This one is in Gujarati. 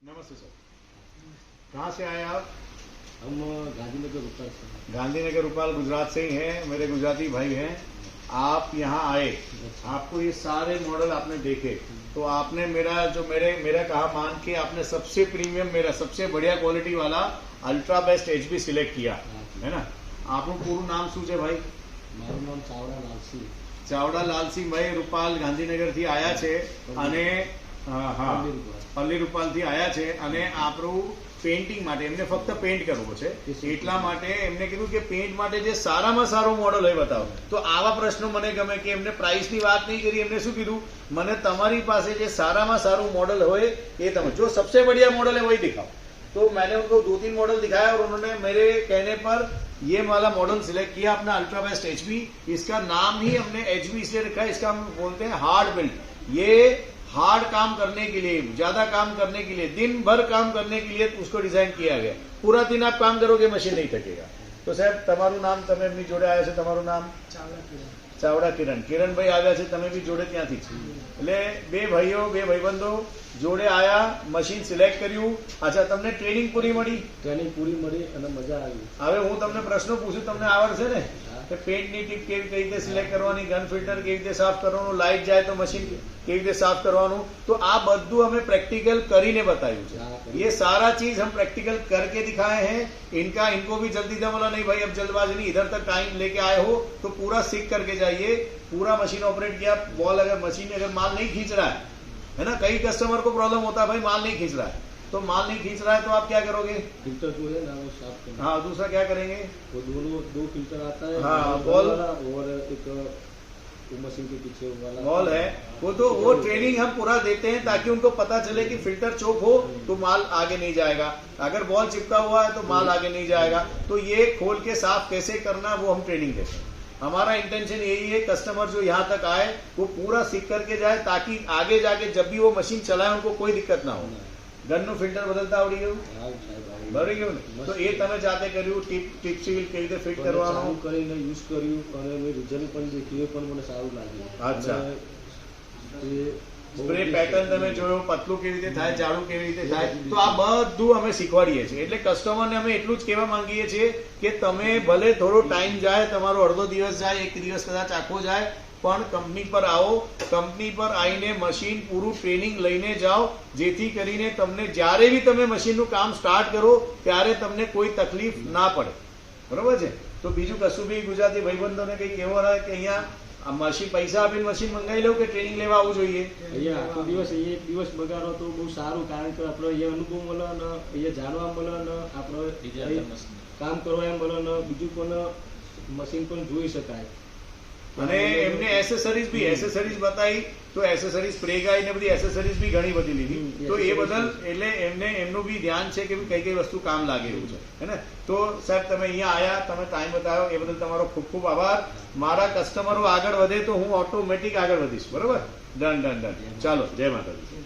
नमस्ते सर, कहाँ से आए आप? हम गांधीनगर रूपाल से। गांधीनगर रूपाल गुजरात से ही हैं, मेरे गुजराती भाई हैं। आप यहाँ आए, आपको ये सारे मॉडल आपने देखे, तो आपने मेरा कहा मान के आपने सबसे प्रीमियम, मेरा सबसे बढ़िया क्वालिटी वाला अल्ट्रा बेस्ट एचबी सिलेक्ट किया है ना। आपનું પૂરું નામ શું છે ભાઈ? મારું નામ ચાવડા લાલસિંહ. ચાવડા લાલસિંહભાઈ રૂપાલ ગાંધીનગરથી આયા છે અને હા પલ્લી રૂપાલથી આયા છે અને આપણું પેઇન્ટિંગ માટે એમને ફક્ત પેઇન્ટ કરવો છે, એટલા માટે એમને કીધું કે પેઇન્ટ માટે જે સારામાં સારું મોડલ હોય બતાવો. તો આવા પ્રશ્નો મને ગમે કે એમને પ્રાઇસની વાત નહીં કરી, એમને શું કીધું, મને તમારી પાસે જે સારામાં સારું मॉडल होए ये તમે जो सबसे बढ़िया मॉडल है वही दिखाओ. तो मैंने उनको 2-3 मॉडल दिखाया और उन्होंने मेरे कहने पर ये वाला मॉडल सिलेक्ट किया अपना अल्ट्रा बेस्ट एचबी. इसका नाम ही हमने एचबी इसलिए रखा है, इसका हम बोलते हैं हार्ड बिल्ड. ये हार्ड काम करने के लिए, ज्यादा काम करने के लिए, दिन भर काम करने के लिए उसको डिजाइन किया गया. पूरा दिन आप काम करोगे मशीन नहीं थकेगा. तो साहब તમારું નામ, તમે એમની જોડે આવ્યા છે, તમારું નામ? ચાવડા કિરણ. કિરણભાઈ આવ્યા છે, તમે બી જોડે ત્યાંથી જ. એટલે બે ભાઈઓ, બે ભાઈબંધો જોડે આયા, મશીન સિલેક્ટ કર્યું. અચ્છા, તમને ટ્રેનિંગ પૂરી મળી? ટ્રેનિંગ પૂરી મળી અને મજા આવી. હવે હું તમને પ્રશ્નો પૂછું, તમને આવડશે ને કે પેન્ટની ટીપ કઈ રીતે સિલેક્ટ કરવાની, ગન ફિલ્ટર કેવી રીતે સાફ કરવાનું, લાઇટ જાય તો મશીન કેવી રીતે સાફ કરવાનું, તો આ બધું અમે પ્રેક્ટિકલ કરીને बताયું છે. ये सारा चीज हम प्रैक्टिकल करके दिखाए हैं. इनको भी जल्दी दे बोला नहीं भाई, अब जल्दबाजी नहीं, इधर तक टाइम लेके आए हो तो पूरा सीख करके जाइए. पूरा मशीन ऑपरेट किया. बॉल अगर मशीन में अगर माल नहीं खींच रहा है ना, कई कस्टमर को प्रॉब्लम होता है भाई माल नहीं खींच रहा है, तो माल नहीं खींच रहा है तो आप क्या करोगे? फिल्टर जो है ना वो साफ करना. हाँ, दूसरा क्या करेंगे? वो दो फिल्टर आता है. हाँ, बॉल और एक मशीन के पीछे वाला बॉल है वो ट्रेनिंग हम पूरा देते हैं ताकि उनको पता चले कि फिल्टर चोक हो तो माल आगे नहीं जाएगा, अगर बॉल चिपका हुआ है तो माल आगे नहीं जाएगा. तो ये खोल के साफ कैसे करना वो हम ट्रेनिंग देते हैं. हमारा इंटेंशन यही है कस्टमर जो यहाँ तक आए वो पूरा सीख करके जाए ताकि आगे जाके जब भी वो मशीन चलाए उनको कोई दिक्कत ना हो. ગનનું ફિલ્ટર બદલતા આવડી ગયું? બરાબર ગયું ને? તો એ તમે જાતે કર્યું, ટીપ સીલ કેવી રીતે ફિટ કરવાનું કરીને યુઝ કર્યું અને મેં રિઝલ્ટ પણ દેખ્યું, પણ મને સારું લાગ્યું. અચ્છા, સ્પ્રે પેટર્ન તમે જોયો, પતલું કેવી રીતે થાય, જાડું કેવી રીતે થાય, તો આ બધું અમે શીખવાડીએ છીએ. એટલે કસ્ટમરને અમે એટલું જ કહેવા માંગીએ છીએ કે તમે ભલે થોડો ટાઈમ જાય, તમારો અડધો દિવસ જાય, એક દિવસ કદાચ આખો જાય, પણ કંપની પર આવો, કંપની પર આવીને મશીન પૂરું ટ્રેનિંગ લઈને જાઓ, જેથી કરીને તમને જ્યારે બી તમે મશીનનું કામ સ્ટાર્ટ કરો ત્યારે તમને કોઈ તકલીફ ના પડે. બરોબર છે? તો બીજું કશું બી ગુજરાતી ભાઈબંધોને કંઈ કહેવું હોય કે અહીંયા મશીન પૈસા આપીને મશીન મંગાવી લઉં કે ટ્રેનિંગ લેવા આવવું જોઈએ? અહીંયા આખો દિવસ અહીંયા એક દિવસ બગાડો તો બહુ સારું, કારણ કે આપણો અહીંયા અનુભવ મળે ને અહીંયા જાણવા મળે ને આપણે કામ કરવા એમ મળે ને બીજું પણ મશીન પણ જોઈ શકાય. અને એમને એસેસરીઝ બતાવી, તો એસેસરીઝ સ્પ્રે ગાઈ ને બધી એસેસરીઝ બી ઘણી બધી લીધી. તો એ બદલ એટલે એમનું બી ધ્યાન છે કે કઈ કઈ વસ્તુ કામ લાગે એવું છે, હે ને? તો સાહેબ તમે અહીંયા આયા, તમે ટાઈમ બતાવ્યો એ બદલ તમારો ખૂબ ખૂબ આભાર. મારા કસ્ટમરો આગળ વધે તો હું ઓટોમેટિક આગળ વધીશ. બરોબર? ડન. ચાલો, જય માતાજી.